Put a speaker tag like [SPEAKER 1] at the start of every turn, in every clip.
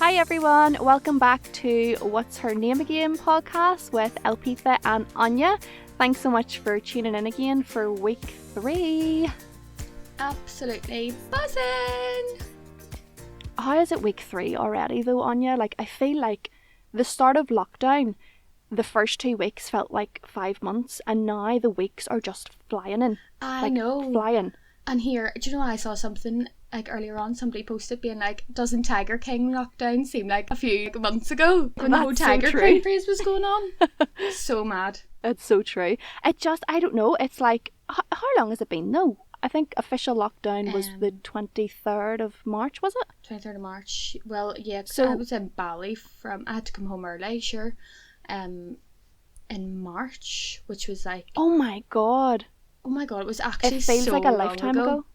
[SPEAKER 1] Hi everyone, welcome back to What's Her Name Again podcast with Ep3 and Anya. Thanks so much for tuning in again for week 3.
[SPEAKER 2] Absolutely buzzing!
[SPEAKER 1] How is it week 3 already though, Anya? Like, I feel like the start of lockdown, the first 2 weeks felt like 5 months, and now the weeks are just flying in.
[SPEAKER 2] I know.
[SPEAKER 1] Flying.
[SPEAKER 2] And here, do you know, I saw something like earlier on, somebody posted being like, doesn't Tiger King lockdown seem like a few months ago when the whole Tiger King craze was going on? So mad.
[SPEAKER 1] It's so true. I don't know, it's like, how long has it been though? I think official lockdown was the 23rd of March, was it?
[SPEAKER 2] 23rd of March. Well, yeah,
[SPEAKER 1] so
[SPEAKER 2] I was in Bali I had to come home early, sure, in March, which was like...
[SPEAKER 1] Oh my god,
[SPEAKER 2] it was actually
[SPEAKER 1] it feels
[SPEAKER 2] so
[SPEAKER 1] like a lifetime ago.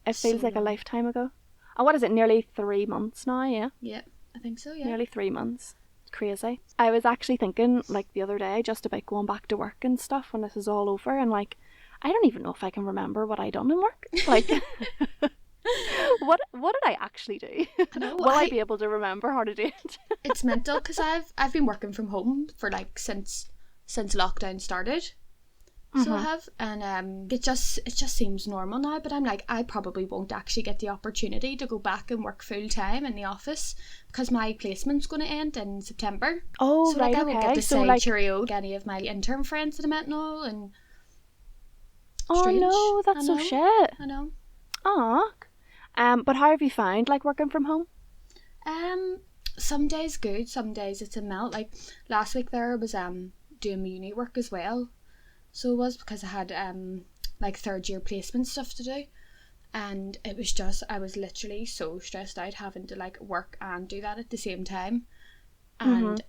[SPEAKER 1] It feels
[SPEAKER 2] so
[SPEAKER 1] like
[SPEAKER 2] long.
[SPEAKER 1] a lifetime ago. And what is it, nearly 3 months now, yeah?
[SPEAKER 2] Yeah, I think so, yeah.
[SPEAKER 1] Nearly 3 months. It's crazy. I was actually thinking, like, the other day, just about going back to work and stuff when this is all over, and, like, I don't even know if I can remember what I done in work. Like, what did I actually do? Will I be able to remember how to do it?
[SPEAKER 2] It's mental, because I've been working from home for, like, since lockdown started. So I have, and it just seems normal now, but I'm like, I probably won't actually get the opportunity to go back and work full time in the office because my placement's going to end in September.
[SPEAKER 1] Oh,
[SPEAKER 2] so
[SPEAKER 1] right,
[SPEAKER 2] like, I won't get to say cheerio to any of my intern friends that I met and all, and strange.
[SPEAKER 1] Oh no, that's so shit.
[SPEAKER 2] I know.
[SPEAKER 1] Aw. But how have you found, like, working from home?
[SPEAKER 2] Some days good, some days it's a melt. Like last week there I was doing my uni work as well. So it was because I had like third year placement stuff to do, and it was just, I was literally so stressed out having to like work and do that at the same time, and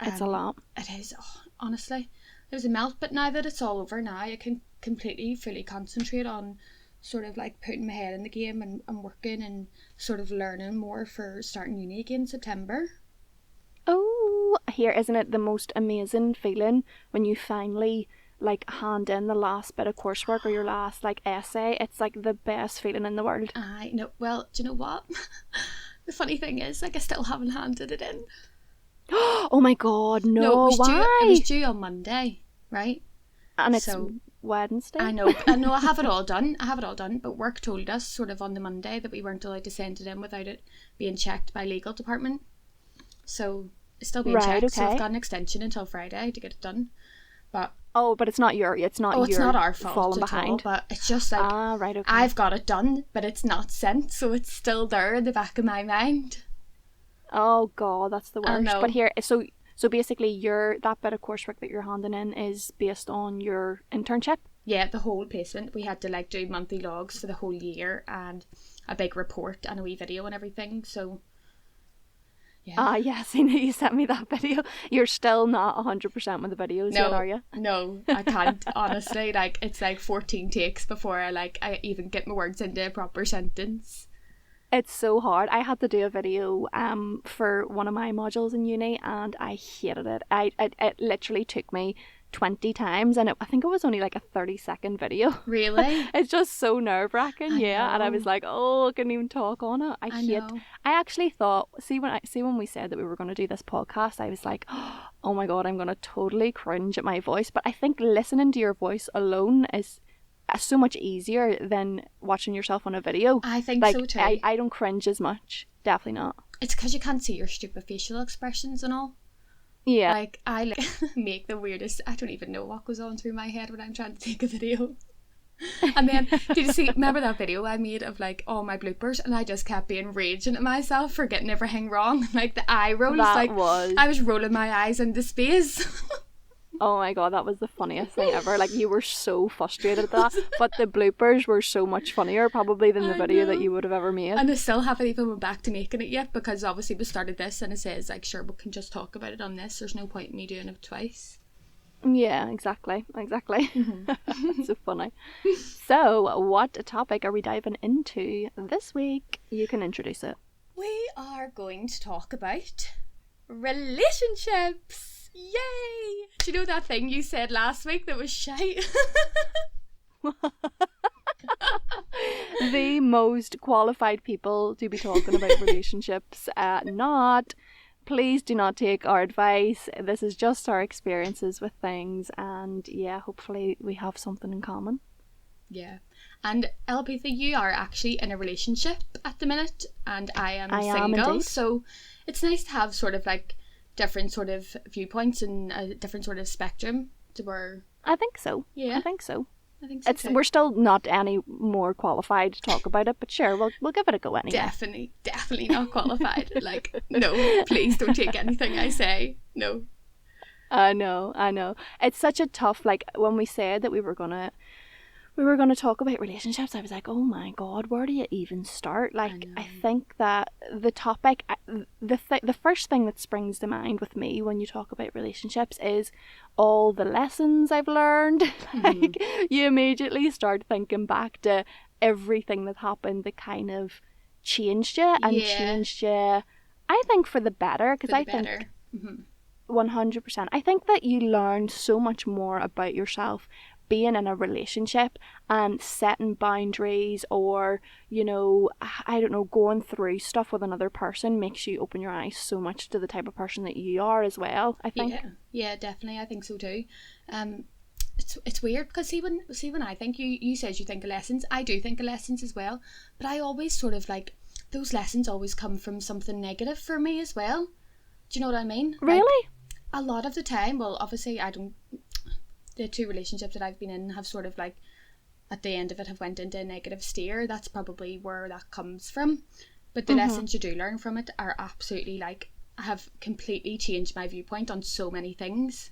[SPEAKER 1] it's a lot.
[SPEAKER 2] It is, honestly, it was a melt. But now that it's all over now, I can completely fully concentrate on sort of like putting my head in the game and working and sort of learning more for starting uni again in September.
[SPEAKER 1] Oh, here, isn't it the most amazing feeling when you finally like hand in the last bit of coursework or your last like essay? It's like the best feeling in the world.
[SPEAKER 2] I know. Well, do you know what? The funny thing is, like, I still haven't handed it in.
[SPEAKER 1] Oh my god, no,
[SPEAKER 2] it
[SPEAKER 1] why?
[SPEAKER 2] It was due on Monday, right?
[SPEAKER 1] And it's
[SPEAKER 2] so,
[SPEAKER 1] Wednesday.
[SPEAKER 2] I know, I have it all done. But work told us sort of on the Monday that we weren't allowed to send it in without it being checked by legal department. So it's still being checked. Okay. So I've got an extension until Friday to get it done. But
[SPEAKER 1] it's not
[SPEAKER 2] it's not our fault
[SPEAKER 1] falling
[SPEAKER 2] at
[SPEAKER 1] behind.
[SPEAKER 2] All, but it's just like,
[SPEAKER 1] right, okay.
[SPEAKER 2] I've got it done, but it's not sent, so it's still there in the back of my mind.
[SPEAKER 1] Oh god, that's the worst.
[SPEAKER 2] I know.
[SPEAKER 1] But here, so basically that bit of coursework that you're handing in is based on your internship?
[SPEAKER 2] Yeah, the whole placement. We had to like do monthly logs for the whole year and a big report and a wee video and everything, so yeah.
[SPEAKER 1] Yes, I know you sent me that video. You're still not 100% with the videos yet, are you?
[SPEAKER 2] No, I can't. Honestly, like, it's like 14 takes before I even get my words into a proper sentence.
[SPEAKER 1] It's so hard. I had to do a video for one of my modules in uni, and I hated it. It literally took me 20 times, and I think it was only like a 30-second video.
[SPEAKER 2] Really?
[SPEAKER 1] It's just so nerve-wracking, yeah. And I was like, I couldn't even talk on it. I actually thought, when we said that we were going to do this podcast, I was like, oh my god, I'm going to totally cringe at my voice. But I think listening to your voice alone is so much easier than watching yourself on a video.
[SPEAKER 2] I think
[SPEAKER 1] like,
[SPEAKER 2] so too.
[SPEAKER 1] I don't cringe as much. Definitely not.
[SPEAKER 2] It's because you can't see your stupid facial expressions and all.
[SPEAKER 1] Yeah.
[SPEAKER 2] Like, I make the weirdest, I don't even know what goes on through my head when I'm trying to take a video. And then, remember that video I made of like all my bloopers, and I just kept being raging at myself for getting everything wrong. Like the eye rolls, I was rolling my eyes into space.
[SPEAKER 1] Oh my god, that was the funniest thing ever. Like, you were so frustrated at that, but the bloopers were so much funnier probably than the video that you would have ever made.
[SPEAKER 2] And I still haven't even went back to making it yet, because obviously we started this and it says like, sure, we can just talk about it on this. There's no point in me doing it twice.
[SPEAKER 1] Yeah, exactly. Mm-hmm. So funny. So, what topic are we diving into this week? You can introduce it.
[SPEAKER 2] We are going to talk about relationships. Yay! Do you know that thing you said last week that was shite?
[SPEAKER 1] the most qualified people to be talking about relationships. Not. Please do not take our advice. This is just our experiences with things, and yeah, hopefully we have something in common.
[SPEAKER 2] Yeah. And Ep3, you are actually in a relationship at the minute, and I am single. So it's nice to have sort of like different sort of viewpoints and a different sort of spectrum to where...
[SPEAKER 1] I think so.
[SPEAKER 2] Yeah.
[SPEAKER 1] I think so.
[SPEAKER 2] Too.
[SPEAKER 1] We're still not any more qualified to talk about it, but sure, we'll give it a go anyway.
[SPEAKER 2] Definitely not qualified. Like, no, please don't take anything I say. No.
[SPEAKER 1] I know. It's such a tough, like, when we said that we were gonna talk about relationships, I was like, oh my god, where do you even start? Like, I think that the topic, the first thing that springs to mind with me when you talk about relationships is all the lessons I've learned. Like, you immediately start thinking back to everything that happened that kind of changed you, and changed you, I think, for the better, because I think 100%, I think that you learn so much more about yourself being in a relationship and setting boundaries, or, you know, I don't know, going through stuff with another person makes you open your eyes so much to the type of person that you are as well, I think.
[SPEAKER 2] Yeah, definitely, I think so too. It's weird because see when I think you said you think of lessons, I do think of lessons as well, but I always sort of like, those lessons always come from something negative for me as well. Do you know what I mean?
[SPEAKER 1] Really?
[SPEAKER 2] Like, a lot of the time, well, obviously the two relationships that I've been in have sort of like, at the end of it, have went into a negative steer. That's probably where that comes from. But the lessons you do learn from it are absolutely, like, have completely changed my viewpoint on so many things.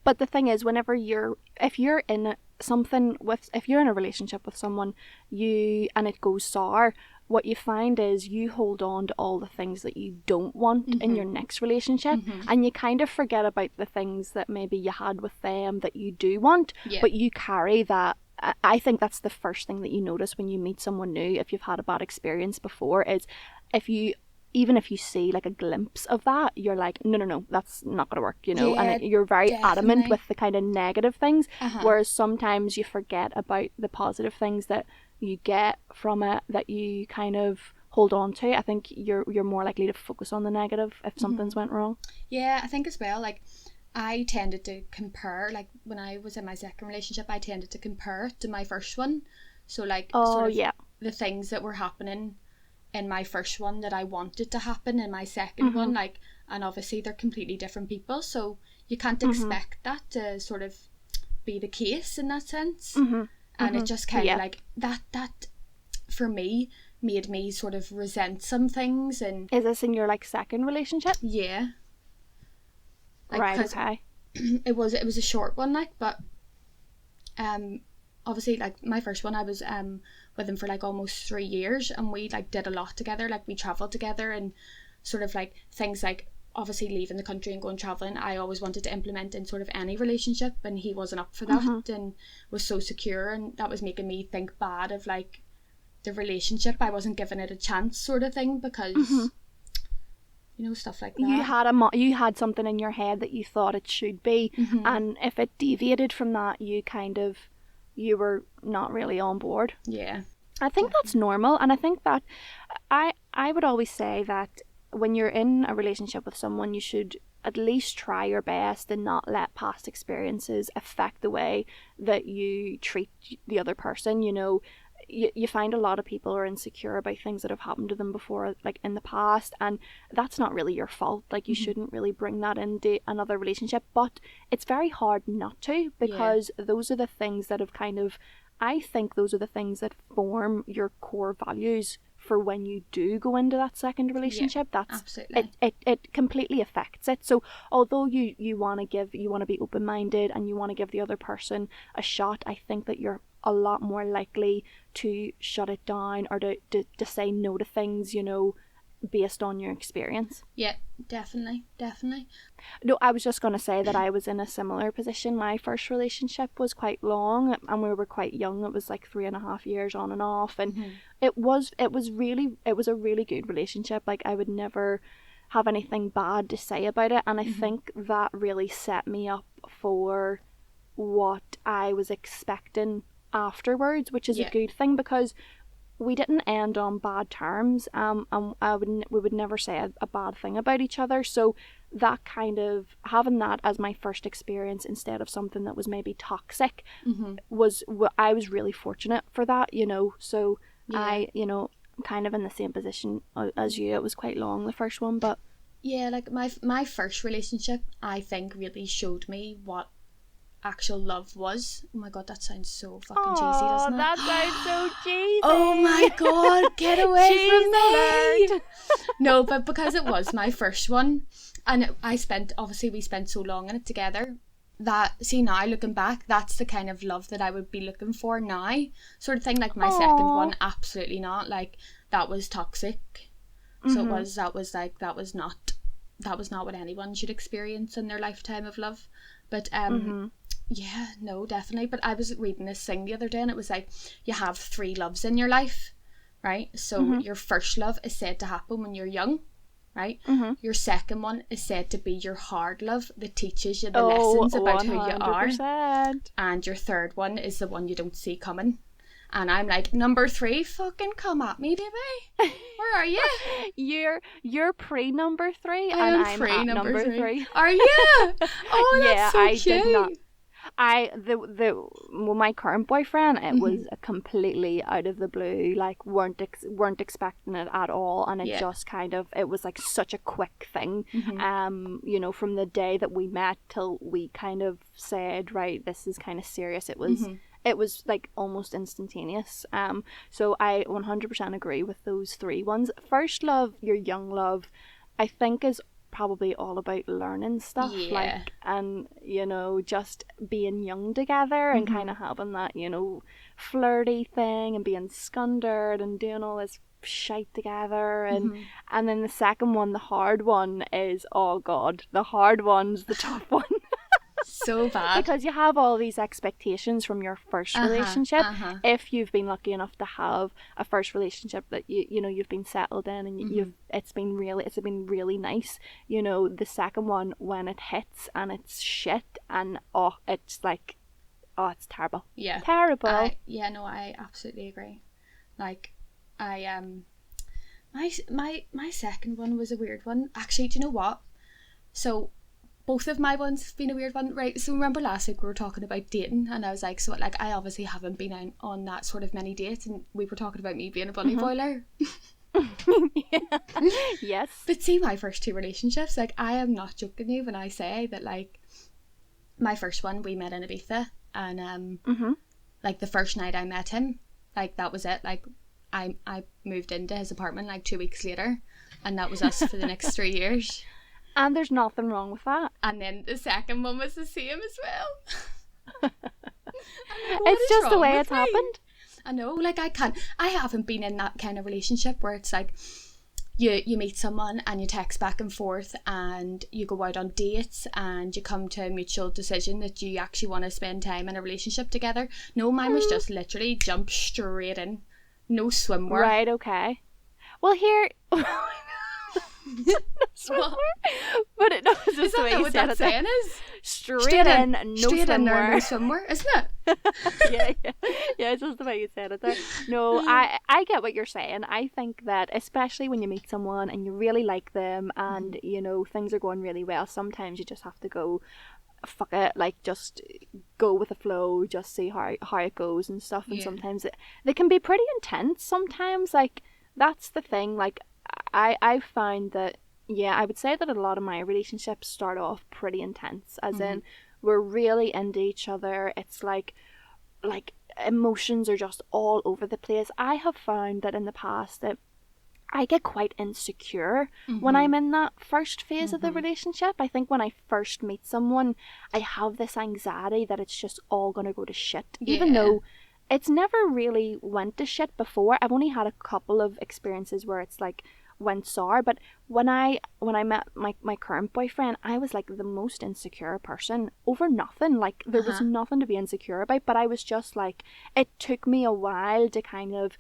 [SPEAKER 1] But the thing is, if you're in a relationship with someone, and it goes sour, what you find is you hold on to all the things that you don't want in your next relationship, and you kind of forget about the things that maybe you had with them that you do want, but you carry that. I think that's the first thing that you notice when you meet someone new, if you've had a bad experience before, is even if you see like a glimpse of that, you're like, no, that's not gonna work, you know. And you're very adamant with the kind of negative things, whereas sometimes you forget about the positive things that you get from it, that you kind of hold on to. I think you're more likely to focus on the negative if something's went wrong. Yeah,
[SPEAKER 2] I think as well, like, I tended to compare, like, when I was in my second relationship, I tended to compare it to my first one. So, like, the things that were happening in my first one that I wanted to happen in my second one, like, and obviously they're completely different people, so you can't expect that to sort of be the case in that sense. And it just kind of like that for me made me sort of resent some things. And
[SPEAKER 1] is this in your like second relationship?
[SPEAKER 2] Yeah. Like,
[SPEAKER 1] right. Okay.
[SPEAKER 2] It was a short one, like, but obviously, like, my first one, I was with him for like almost 3 years, and we like did a lot together. Like, we traveled together, and sort of like things like, obviously leaving the country and going travelling, I always wanted to implement in sort of any relationship, and he wasn't up for that, and was so secure, and that was making me think bad of like the relationship. I wasn't giving it a chance, sort of thing, because you know, stuff like that.
[SPEAKER 1] You had something in your head that you thought it should be, and if it deviated from that, you were not really on board.
[SPEAKER 2] Yeah,
[SPEAKER 1] I think that's normal, and I think that I would always say that when you're in a relationship with someone, you should at least try your best and not let past experiences affect the way that you treat the other person. You know, you find a lot of people are insecure about things that have happened to them before, like in the past, and that's not really your fault. Like, you shouldn't really bring that into another relationship, but it's very hard not to, because those are the things that have kind of, I think those are the things that form your core values for when you do go into that second relationship. That's
[SPEAKER 2] absolutely
[SPEAKER 1] it completely affects it. So although you want to be open-minded and you want to give the other person a shot, I think that you're a lot more likely to shut it down, or to say no to things, you know, based on your experience.
[SPEAKER 2] Yeah, definitely.
[SPEAKER 1] No, I was just going to say that I was in a similar position. My first relationship was quite long, and we were quite young. It was like 3.5 years on and off, and it was a really good relationship. Like, I would never have anything bad to say about it, and I think that really set me up for what I was expecting afterwards, which is a good thing, because we didn't end on bad terms, and we would never say a bad thing about each other. So that kind of, having that as my first experience instead of something that was maybe toxic, I was really fortunate for that, you know. So I, you know, I'm kind of in the same position as you. It was quite long, the first one, but
[SPEAKER 2] yeah, like my first relationship, I think, really showed me what actual love was. Oh my god, that sounds so fucking cheesy, doesn't it?
[SPEAKER 1] That sounds so cheesy.
[SPEAKER 2] Oh my god, get away from me. No, but because it was my first one, and we spent so long in it together, that, see, now looking back, that's the kind of love that I would be looking for now, sort of thing. Like my second one, absolutely not. Like, that was toxic. So that was not what anyone should experience in their lifetime of love. But yeah, no, definitely. But I was reading this thing the other day, and it was like, you have 3 loves in your life, right? So your first love is said to happen when you're young, right? Your second one is said to be your hard love that teaches you the lessons about 100%. Who you are. And your third one is the one you don't see coming. And I'm like, number 3, fucking come at me, baby. Where are you?
[SPEAKER 1] You're pre number 3,
[SPEAKER 2] I
[SPEAKER 1] and
[SPEAKER 2] am
[SPEAKER 1] I'm
[SPEAKER 2] pre
[SPEAKER 1] at
[SPEAKER 2] number
[SPEAKER 1] 3.
[SPEAKER 2] Are you? Oh, that's so cute.
[SPEAKER 1] Did not. My current boyfriend, it was a completely out of the blue, like weren't expecting it at all, and it just kind of, it was like such a quick thing. You know, from the day that we met till we kind of said, right, this is kind of serious. It was like almost instantaneous. So I 100% agree with those 3 ones. First love, your young love, I think is probably all about learning stuff, like, and you know, just being young together and kind of having that, you know, flirty thing and being scundered and doing all this shite together, and then the second one, the hard one, is, oh god, the hard one's the tough one.
[SPEAKER 2] So bad,
[SPEAKER 1] because you have all these expectations from your first relationship. If you've been lucky enough to have a first relationship that you know, you've been settled in, and it's been really nice, you know, the second one, when it hits and it's shit, and it's like, it's terrible. Terrible.
[SPEAKER 2] I absolutely agree. Like, my second one was a weird one, actually. Do you know what? So both of my ones have been a weird one, right? So remember last week we were talking about dating, and I was like, so like, I obviously haven't been on that sort of many dates, and we were talking about me being a bunny boiler.
[SPEAKER 1] Yes.
[SPEAKER 2] But see, my first 2 relationships, like, I am not joking you when I say that, like, my first one, we met in Ibiza, and like, the first night I met him, like, that was it. Like, I moved into his apartment like 2 weeks later, and that was us for the next 3 years.
[SPEAKER 1] And there's nothing wrong with that.
[SPEAKER 2] And then the second one was the same as well. Like,
[SPEAKER 1] it's just the way it's happened.
[SPEAKER 2] I know, like, I haven't been in that kind of relationship where it's like, you meet someone and you text back and forth and you go out on dates and you come to a mutual decision that you actually want to spend time in a relationship together. No, mine was just literally jump straight in. No swimwear.
[SPEAKER 1] Right, okay. Well, here... swimwear? But it knows
[SPEAKER 2] is that not what that saying is?
[SPEAKER 1] Straight in, no swimwear.
[SPEAKER 2] No swimwear, isn't it?
[SPEAKER 1] yeah, it's just the way you said it there. No, I get what you're saying. I think that, especially when you meet someone and you really like them, and you know, things are going really well, sometimes you just have to go, fuck it, like, just go with the flow, just see how it goes and stuff. And sometimes they can be pretty intense sometimes. Like, that's the thing. Like, I find that, I would say that a lot of my relationships start off pretty intense, as in, we're really into each other. It's like emotions are just all over the place. I have found that in the past that I get quite insecure when I'm in that first phase of the relationship. I think when I first meet someone, I have this anxiety that it's just all gonna go to shit, even though it's never really went to shit before. I've only had a couple of experiences where it's like went sour, but when I met my current boyfriend, I was like the most insecure person over nothing. Like, there was nothing to be insecure about, but I was just like, it took me a while to kind of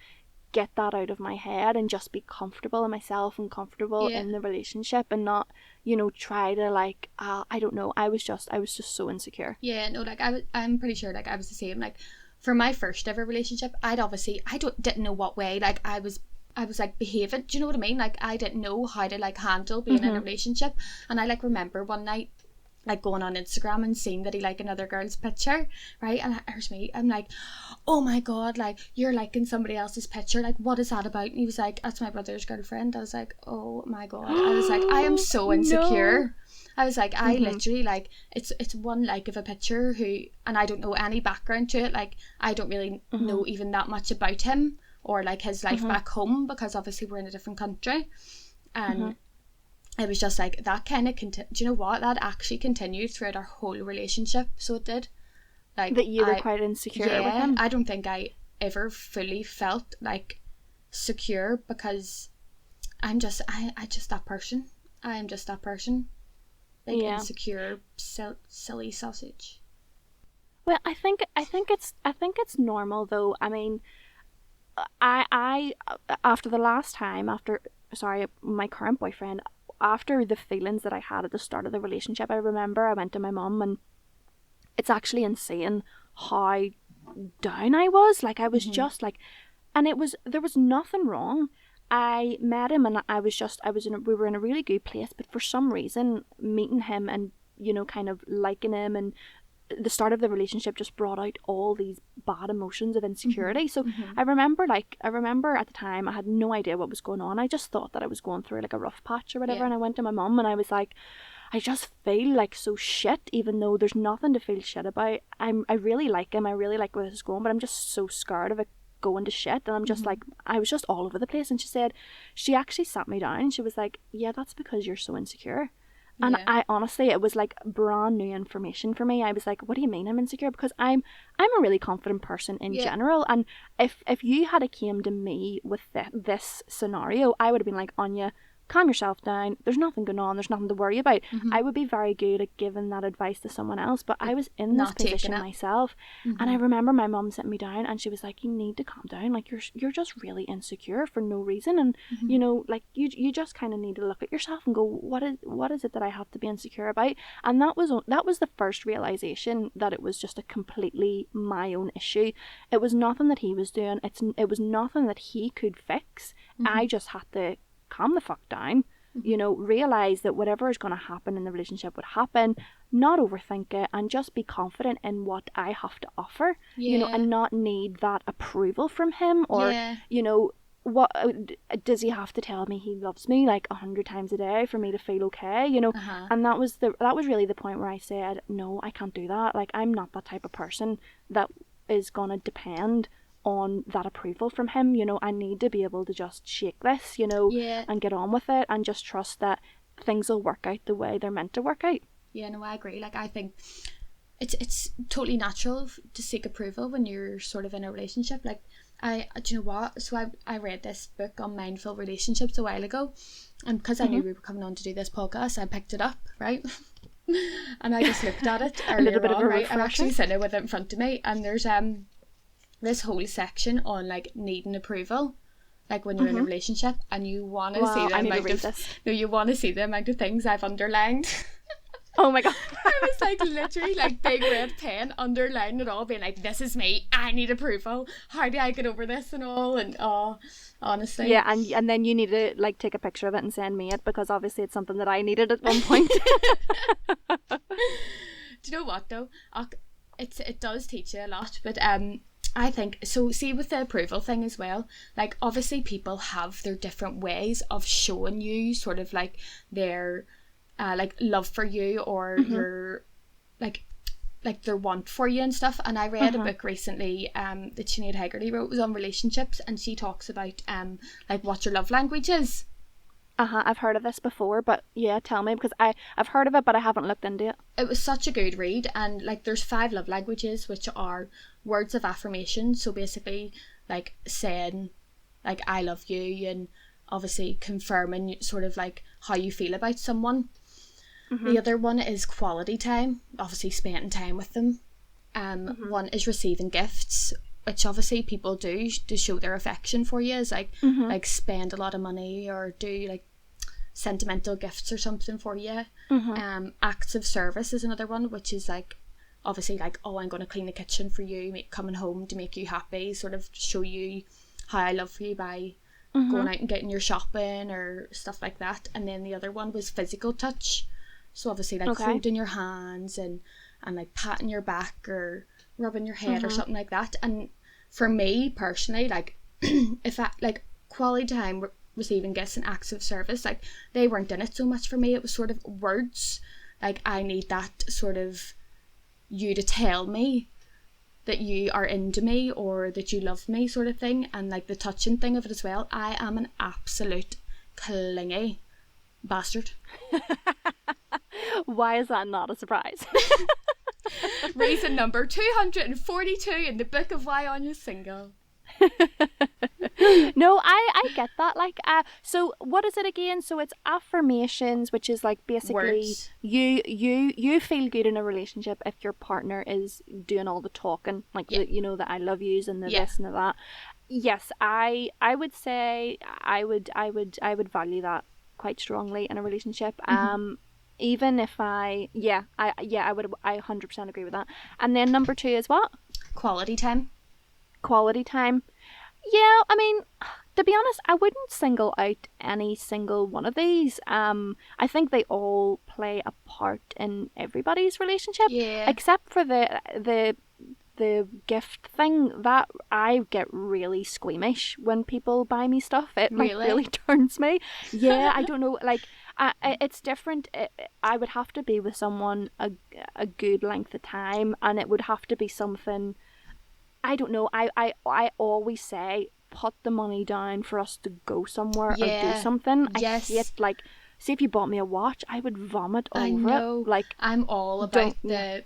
[SPEAKER 1] get that out of my head and just be comfortable in myself and comfortable in the relationship, and not, you know, try to like, I don't know, I was just so insecure.
[SPEAKER 2] Yeah, no, like, I'm pretty sure, like, I was the same. Like, for my first ever relationship, didn't know what way, like, I was like behaving, do you know what I mean? Like, I didn't know how to like handle being in a relationship. And I like remember one night like going on Instagram and seeing that he liked another girl's picture, right? And here's me, I'm like, oh my god, like, you're liking somebody else's picture, like, what is that about? And he was like, that's my brother's girlfriend. I was like, oh my god. I was like, I am so insecure. No. I was like, I literally, like, it's one like of a picture and I don't know any background to it, like, I don't really know even that much about him or like his life back home, because obviously we're in a different country. And it was just like that kind of do you know what, that actually continued throughout our whole relationship. So it did, like,
[SPEAKER 1] that you were quite insecure with him.
[SPEAKER 2] I don't think I ever fully felt like secure, because I'm just that person. I am just that person, like, insecure, silly sausage.
[SPEAKER 1] Well, I think it's normal though. I mean, I after my current boyfriend, after the feelings that I had at the start of the relationship, I remember I went to my mum, and it's actually insane how down I was. Like, I was just like, and there was nothing wrong. I met him, and we were in a really good place, but for some reason meeting him and, you know, kind of liking him, and the start of the relationship just brought out all these bad emotions of insecurity. So I remember at the time I had no idea what was going on. I just thought that I was going through like a rough patch or whatever, and I went to my mum and I was like, I just feel like so shit, even though there's nothing to feel shit about. I really like him, I really like where this is going, but I'm just so scared of it going to shit. And I'm just like, I was just all over the place. And she actually sat me down and she was like, yeah, that's because you're so insecure. And I honestly, it was like brand new information for me. I was like, what do you mean I'm insecure? Because I'm a really confident person in general. And if you had came to me with this scenario, I would have been like, Anya, calm yourself down. There's nothing going on. There's nothing to worry about. I would be very good at giving that advice to someone else, but I was in this position myself. And I remember my mum sitting me down and she was like, you need to calm down. Like, you're just really insecure for no reason. And, you know, like, you just kind of need to look at yourself and go, what is it that I have to be insecure about? And that was the first realization that it was just a completely my own issue. It was nothing that he was doing. It was nothing that he could fix. I just had to calm the fuck down, you know, realize that whatever is going to happen in the relationship would happen, not overthink it, and just be confident in what I have to offer, you know, and not need that approval from him, or you know, what does he have to tell me he loves me like 100 times a day for me to feel okay, you know. And that was really the point where I said, no, I can't do that. Like, I'm not that type of person that is going to depend on that approval from him, you know. I need to be able to just shake this, you know, and get on with it, and just trust that things will work out the way they're meant to work out. Yeah, no, I agree. Like, I think it's totally natural to seek approval when you're sort of in a relationship. Like, do you know what? So I read this book on mindful relationships a while ago, and because I knew we were coming on to do this podcast, I picked it up, right? And I just looked at it earlier, a little bit of a refresher. I'm actually sitting with it in front of me, and there's this whole section on like needing approval, like when you're in a relationship, and you want to see the amount of things I've underlined. Oh my god. I was like literally like big red pen underlining it all, being like, this is me, I need approval, how do I get over this and all. And honestly, yeah, and then you need to like take a picture of it and send me it, because obviously it's something that I needed at one point. Do you know what though, it does teach you a lot, but I think so. See, with the approval thing as well, like obviously people have their different ways of showing you sort of like their like love for you, or your like their want for you and stuff. And I read a book recently that Sinead Hegarty wrote, was on relationships, and she talks about like what your love language is. I've heard of this before, but yeah, tell me, because I've heard of it, but I haven't looked into it. It was such a good read, and like there's 5 love languages, which are words of affirmation. So basically, like saying like I love you, and obviously confirming sort of like how you feel about someone. The other one is quality time, obviously spending time with them. One is receiving gifts, which obviously people do to show their affection for you, is like like spend a lot of money or do like sentimental gifts or something for you. Acts of service is another one, which is like
[SPEAKER 2] obviously like, oh, I'm going to clean the kitchen for you, coming home to make you happy, sort of show you how I love you by going out and getting your shopping or stuff like that. And then the other one was physical touch, so obviously like holding your hands and like patting your back or rubbing your head or something like that. And for me personally, like if I like quality time, receiving gifts and acts of service, like they weren't in it so much for me. It was sort of words, like I need that sort of you to tell me that you are into me or that you love me sort of thing. And like the touching thing of it as well, I am an absolute clingy bastard.
[SPEAKER 1] Why is that not a surprise?
[SPEAKER 2] Reason number 242 in the book of Why Anya's Single.
[SPEAKER 1] No, I get that. Like, so what is it again? So it's affirmations, which is like basically
[SPEAKER 2] words.
[SPEAKER 1] You feel good in a relationship if your partner is doing all the talking, like the, you know, the I love yous and the this and the that. Yes, I would say I would value that quite strongly in a relationship. Even if I would 100% agree with that. And then number 2 is what?
[SPEAKER 2] Quality time.
[SPEAKER 1] Quality time. Yeah, I mean, to be honest, I wouldn't single out any single one of these. I think they all play a part in everybody's relationship.
[SPEAKER 2] Yeah.
[SPEAKER 1] Except for the gift thing, that I get really squeamish when people buy me stuff. It like really turns me. Yeah, I don't know, like it's different. I would have to be with someone a good length of time, and it would have to be something. I don't know. I always say put the money down for us to go somewhere or do something.
[SPEAKER 2] Yes.
[SPEAKER 1] I hate, like, see if you bought me a watch, I would vomit over it. Like,
[SPEAKER 2] I'm all about the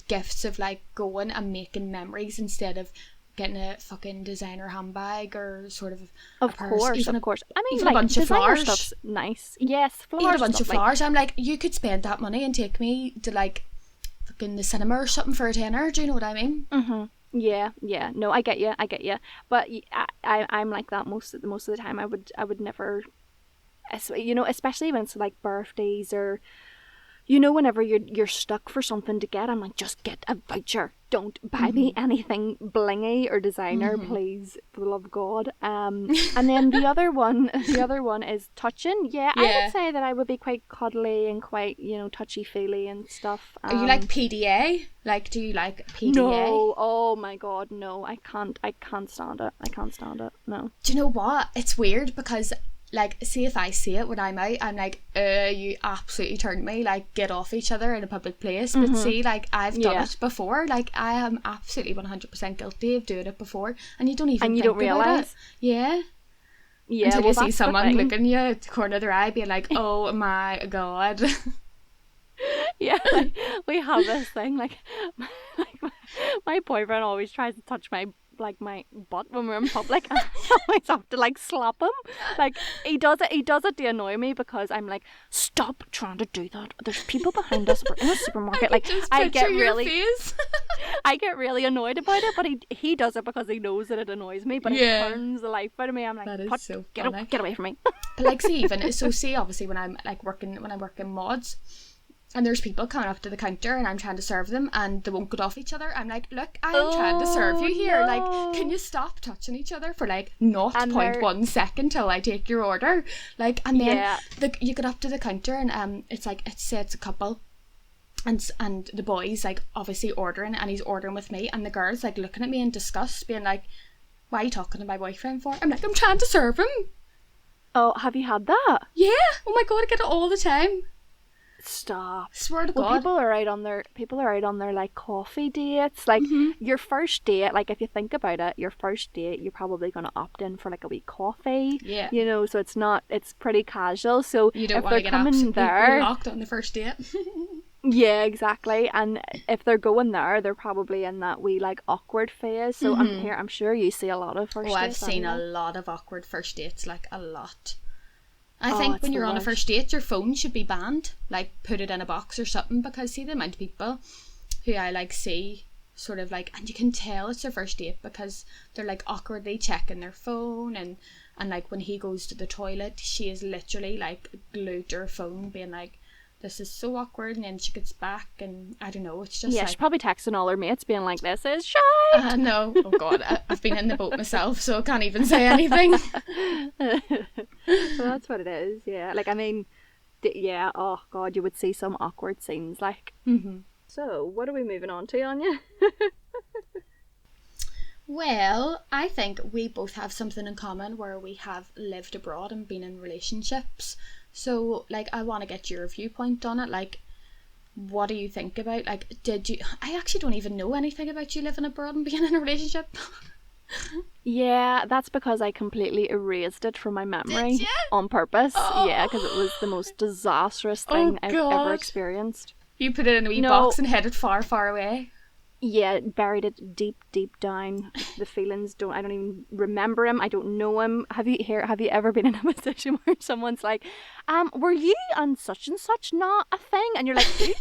[SPEAKER 2] gifts of like going and making memories instead of getting a fucking designer handbag or sort of
[SPEAKER 1] of course. I mean,
[SPEAKER 2] even
[SPEAKER 1] like,
[SPEAKER 2] a bunch of flowers.
[SPEAKER 1] Stuff's nice. Yes, flowers.
[SPEAKER 2] Even a bunch of flowers. I'm like, you could spend that money and take me to like fucking the cinema or something for a tenner. Do you know what I mean?
[SPEAKER 1] Yeah. No, I get you. But I'm like that most of the time. I would never, you know, especially when it's like birthdays or, you know, whenever you're stuck for something to get, I'm like, just get a voucher. Don't buy me anything blingy or designer, please, for the love of God. And then the other one is touching. Yeah, I would say that I would be quite cuddly and quite, you know, touchy-feely and stuff.
[SPEAKER 2] Are you like PDA? Like, do you like PDA?
[SPEAKER 1] No, oh my God, no, I can't stand it, no.
[SPEAKER 2] Do you know what? It's weird because, like, see if I see it when I'm out, I'm like, you absolutely turned me, like, get off each other in a public place. But see, like, I've done it before, like, I am absolutely 100% guilty of doing it before, and you don't even think about realise it. Until you see someone looking you at the corner of their eye being like, oh my God.
[SPEAKER 1] Yeah, like, we have this thing, like my boyfriend always tries to touch my butt when we're in public, and I always have to like slap him. Like, he does it to annoy me, because I'm like, stop trying to do that, there's people behind us, we're in a supermarket. Like, I get really annoyed about it, but he does it because he knows that it annoys me, but it turns the life out of me. I'm like, that is so funny. Get away from me.
[SPEAKER 2] But like, see obviously when I'm working mods, and there's people coming up to the counter and I'm trying to serve them and they won't get off each other, I'm like, look, I am trying to serve you here. No. Like, can you stop touching each other for like 0.1 second till I take your order? Like, and then you get up to the counter and it's like, it's a couple and the boy's like obviously ordering, and he's ordering with me, and the girl's like looking at me in disgust, being like, why are you talking to my boyfriend for? I'm like, I'm trying to serve him.
[SPEAKER 1] Oh, have you had that?
[SPEAKER 2] Yeah. Oh my God, I get it all the time.
[SPEAKER 1] Stop.
[SPEAKER 2] Swear to God.
[SPEAKER 1] People are out on their like coffee dates. Like, your first date, like, if you think about it, your first date, you're probably going to opt in for like a wee coffee. Yeah. You know, so it's pretty casual. So
[SPEAKER 2] you don't want to get absolutely locked on the first date.
[SPEAKER 1] Yeah, exactly. And if they're going there, they're probably in that wee like awkward phase. So I'm sure you see a lot of first dates.
[SPEAKER 2] I've seen a lot of awkward first dates, like a lot. I think when you're on a first date, your phone should be banned. Like, put it in a box or something, because see the amount of people who I like see sort of like, and you can tell it's their first date because they're like awkwardly checking their phone, and like when he goes to the toilet, she is literally like glued to her phone being like, this is so awkward, and then she gets back, and I don't know, it's just
[SPEAKER 1] yeah,
[SPEAKER 2] like...
[SPEAKER 1] she's probably texting all her mates being like, this is shite.
[SPEAKER 2] No, oh god, I've been in the boat myself, so I can't even say anything.
[SPEAKER 1] Well, that's what it is, yeah. Like, I mean, yeah, oh god, you would see some awkward scenes, like.
[SPEAKER 2] Mm-hmm.
[SPEAKER 1] So, what are we moving on to, Anya?
[SPEAKER 2] Well, I think we both have something in common where we have lived abroad and been in relationships. So, like, I want to get your viewpoint on it. Like, what do you think about, like, I actually don't even know anything about you living abroad and being in a relationship.
[SPEAKER 1] Yeah, that's because I completely erased it from my memory.
[SPEAKER 2] Did you?
[SPEAKER 1] On purpose.
[SPEAKER 2] Oh.
[SPEAKER 1] Yeah, because it was the most disastrous thing I've ever experienced.
[SPEAKER 2] You put it in a wee box and headed far, far away.
[SPEAKER 1] Yeah, buried it deep, deep down. The feelings I don't even remember him. I don't know him. Have you ever been in a position where someone's like, were you on such and such not a thing? And you're like,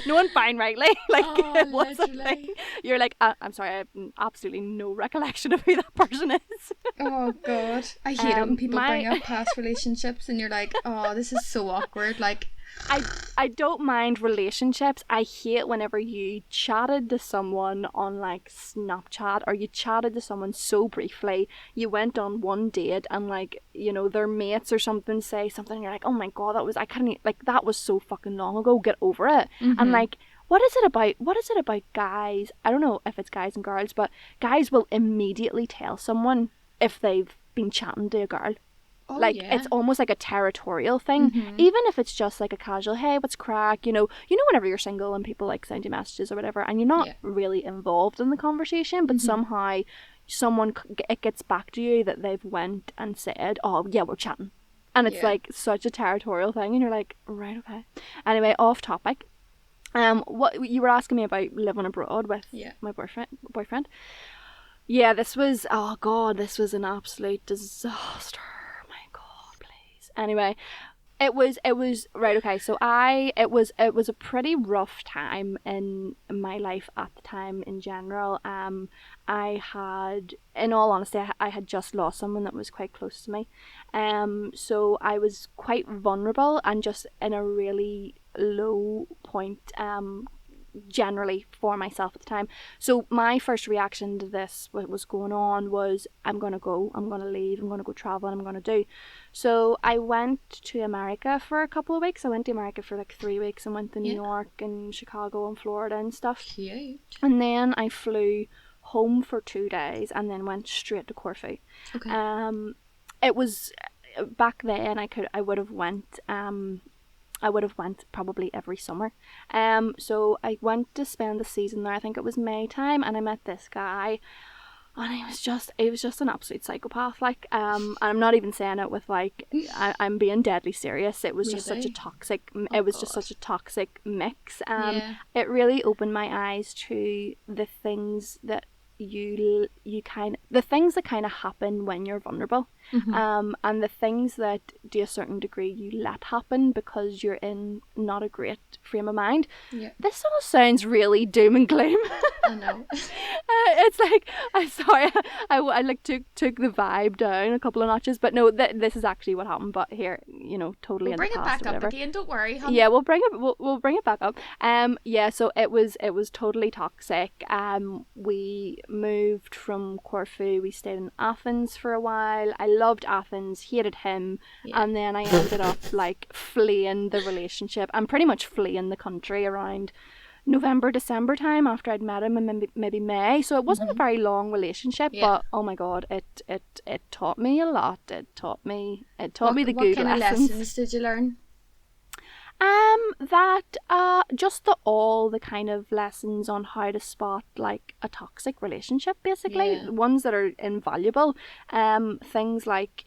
[SPEAKER 1] knowing fine rightly, like, it was a thing. You're like, I'm sorry, I have absolutely no recollection of who that person is.
[SPEAKER 2] Oh god, I hate it when people bring up past relationships and you're like, oh, this is so awkward. Like,
[SPEAKER 1] I don't mind relationships. I hate whenever you chatted to someone on like Snapchat, or you chatted to someone so briefly, you went on one date and, like, you know, their mates or something say something and you're like, oh my god, that was so fucking long ago, get over it.
[SPEAKER 2] Mm-hmm.
[SPEAKER 1] And like, what is it about guys? I don't know if it's guys and girls, but guys will immediately tell someone if they've been chatting to a girl.
[SPEAKER 2] Oh,
[SPEAKER 1] like,
[SPEAKER 2] yeah.
[SPEAKER 1] It's almost like a territorial thing.
[SPEAKER 2] Mm-hmm.
[SPEAKER 1] Even if it's just like a casual, hey, what's crack, you know whenever you're single and people like send you messages or whatever and you're not really involved in the conversation, but somehow it gets back to you that they've went and said, oh yeah, we're chatting, and it's like such a territorial thing, and you're like, right, okay. Anyway, off topic. What you were asking me about living abroad with my boyfriend. Yeah, this was an absolute disaster. Anyway, it was right, okay, so it was a pretty rough time in my life at the time in general. I had, in all honesty, I had just lost someone that was quite close to me. So I was quite vulnerable and just in a really low point, generally for myself at the time. So my first reaction to this, what was going on, was I'm going to leave, I'm going to go travel, and I'm going to do. So I went to America for a couple of weeks. I went to America for like 3 weeks and went to New York and Chicago and Florida and stuff. Cute. And then I flew home for 2 days and then went straight to Corfu. Okay. It was back then I would have went probably every summer. So I went to spend the season there. I think it was May time, and I met this guy, and he was just an absolute psychopath. Like, and I'm not even saying it with like, I'm being deadly serious. It was just such a toxic. Just such a toxic mix. It really opened my eyes to the things that the things that kind of happen when you're vulnerable. Mm-hmm. And the things that to a certain degree you let happen because you're in not a great frame of mind. Yeah. This all sounds really doom and gloom.
[SPEAKER 2] I know.
[SPEAKER 1] It's like, I'm sorry, I like took the vibe down a couple of notches, but no, this is actually what happened. But here, totally.
[SPEAKER 2] We'll bring it back up again. Don't worry, honey.
[SPEAKER 1] Yeah, we'll bring it back up. Yeah. So it was totally toxic. We moved from Corfu. We stayed in Athens for a while. I loved Athens, hated him, and then I ended up like fleeing the relationship and pretty much fleeing the country around November, December time after I'd met him, and maybe May. So it wasn't a very long relationship, but oh my god, it taught me a lot. It taught me the good lessons.
[SPEAKER 2] What kind of lessons did you learn?
[SPEAKER 1] Just all the kind of lessons on how to spot like a toxic relationship, basically, ones that are invaluable. Things like,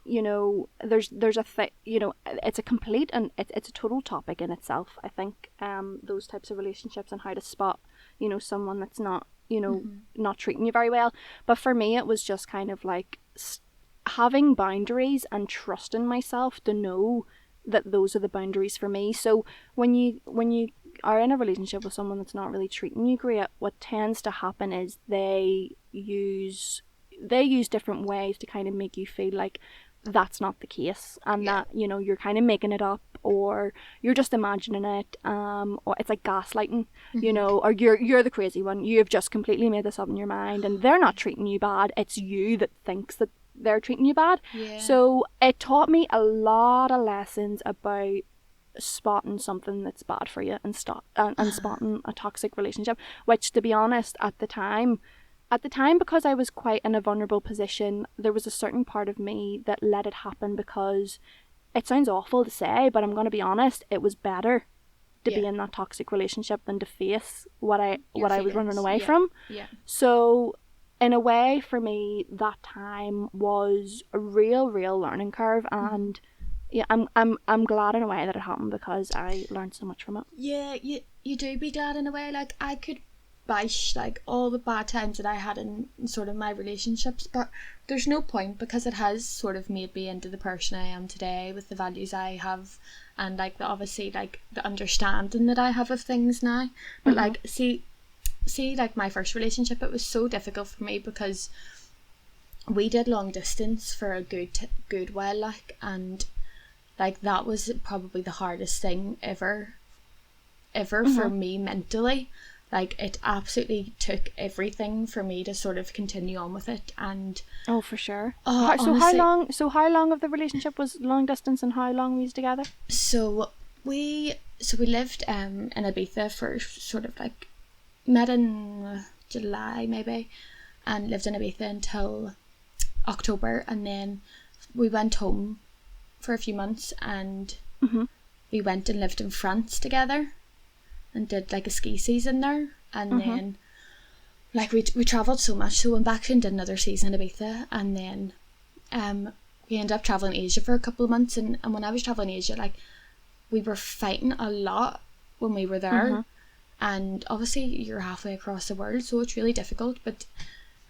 [SPEAKER 1] there's a thing, it's a complete and it's a total topic in itself. I think those types of relationships and how to spot, someone that's not, not treating you very well. But for me, it was just kind of like having boundaries and trusting myself to know that those are the boundaries for me. So when you are in a relationship with someone that's not really treating you great, what tends to happen is they use different ways to kind of make you feel like that's not the case, and that you're kind of making it up, or you're just imagining it, or it's like gaslighting, you know, or you're the crazy one, you've just completely made this up in your mind and they're not treating you bad, it's you that thinks that they're treating you bad. So it taught me a lot of lessons about spotting something that's bad for you and spotting a toxic relationship, which, to be honest, at the time, because I was quite in a vulnerable position, there was a certain part of me that let it happen, because it sounds awful to say, but I'm going to be honest, it was better to be in that toxic relationship than to face what I was running away from. So in a way, for me, that time was a real learning curve, and I'm glad in a way that it happened, because I learned so much from it.
[SPEAKER 2] Yeah, you do be glad in a way. Like, I could bash like all the bad times that I had in sort of my relationships, but there's no point, because it has sort of made me into the person I am today, with the values I have, and like obviously like the understanding that I have of things now. But like see like my first relationship, it was so difficult for me, because we did long distance for a good while, like, and like that was probably the hardest thing ever for me mentally. Like, it absolutely took everything for me to sort of continue on with it. And
[SPEAKER 1] oh, for sure.
[SPEAKER 2] Honestly,
[SPEAKER 1] how long of the relationship was long distance, and how long were you together?
[SPEAKER 2] So we lived in Ibiza for sort of like, met in July maybe, and lived in Ibiza until October, and then we went home for a few months, and we went and lived in France together and did like a ski season there, and then like we travelled so much, so went back and did another season in Ibiza, and then we ended up travelling Asia for a couple of months, and when I was travelling Asia, like, we were fighting a lot when we were there, and obviously you're halfway across the world, so it's really difficult. But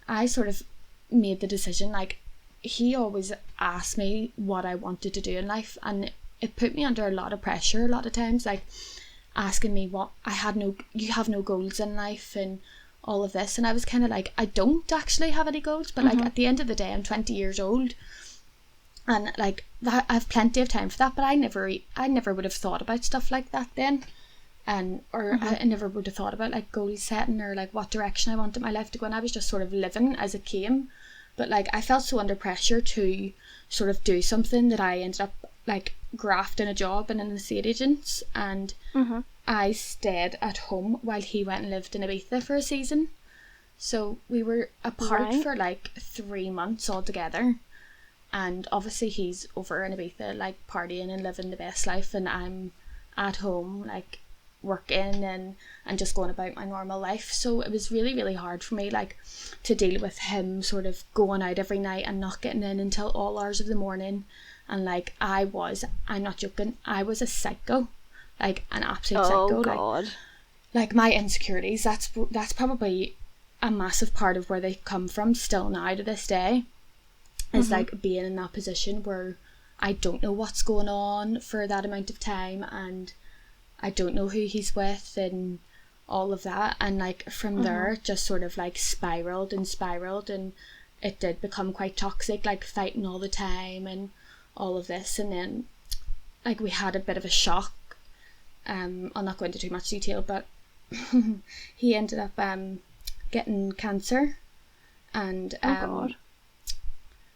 [SPEAKER 2] I sort of made the decision, like, he always asked me what I wanted to do in life, and it put me under a lot of pressure a lot of times, like asking me what you have no goals in life and all of this, and I was kind of like, I don't actually have any goals, but like at the end of the day, I'm 20 years old, and like that, I have plenty of time for that. But I never would have thought about stuff like that then, and I never would have thought about like goal setting or like what direction I wanted my life to go in. I was just sort of living as it came. But like, I felt so under pressure to sort of do something that I ended up like grafting a job in an estate agents, and I stayed at home while he went and lived in Ibiza for a season. So we were apart for like 3 months altogether, and obviously he's over in Ibiza like partying and living the best life, and I'm at home like working and just going about my normal life. So it was really hard for me like to deal with him sort of going out every night and not getting in until all hours of the morning. And like, I'm not joking, I was a psycho, like an absolute psycho.
[SPEAKER 1] God.
[SPEAKER 2] Like my insecurities, that's probably a massive part of where they come from still now to this day, is like being in that position where I don't know what's going on for that amount of time, and I don't know who he's with and all of that. And like from there, it just sort of like spiraled, and it did become quite toxic, like fighting all the time and all of this. And then like we had a bit of a shock. I'll not go into too much detail, but he ended up getting cancer, and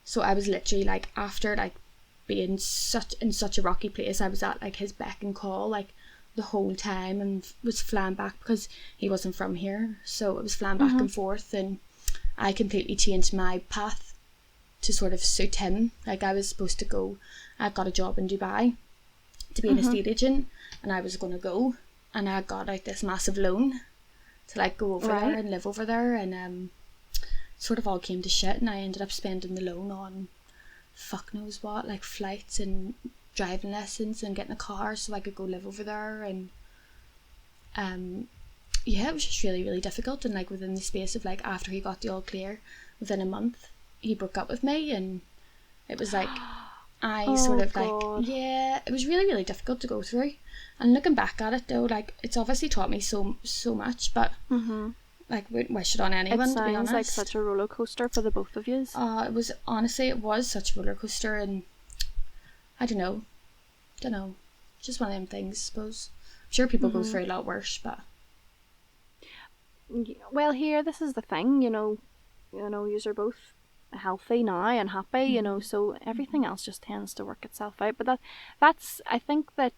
[SPEAKER 2] so I was literally like, after like being in such a rocky place, I was at like his beck and call like the whole time, and was flying back, because he wasn't from here, so it was flying back and forth, and I completely changed my path to sort of suit him. Like, I was supposed to go, I got a job in Dubai to be an estate agent, and I was going to go, and I got out this massive loan to like go over there and live over there, and sort of all came to shit, and I ended up spending the loan on fuck knows what, like flights and driving lessons and getting a car so I could go live over there. And it was just really difficult. And like within the space of like, after he got the all clear, within a month he broke up with me, and it was like it was really difficult to go through. And looking back at it though, like, it's obviously taught me so much, but like, wouldn't wish it on anyone, to be honest. It sounds
[SPEAKER 1] like such a roller coaster for the both of you.
[SPEAKER 2] It was such a roller coaster, and I don't know. just one of them things, I suppose. I'm sure people go through a lot worse, but...
[SPEAKER 1] Well, here, this is the thing, yous are both healthy now and happy, so everything else just tends to work itself out. But that's, I think that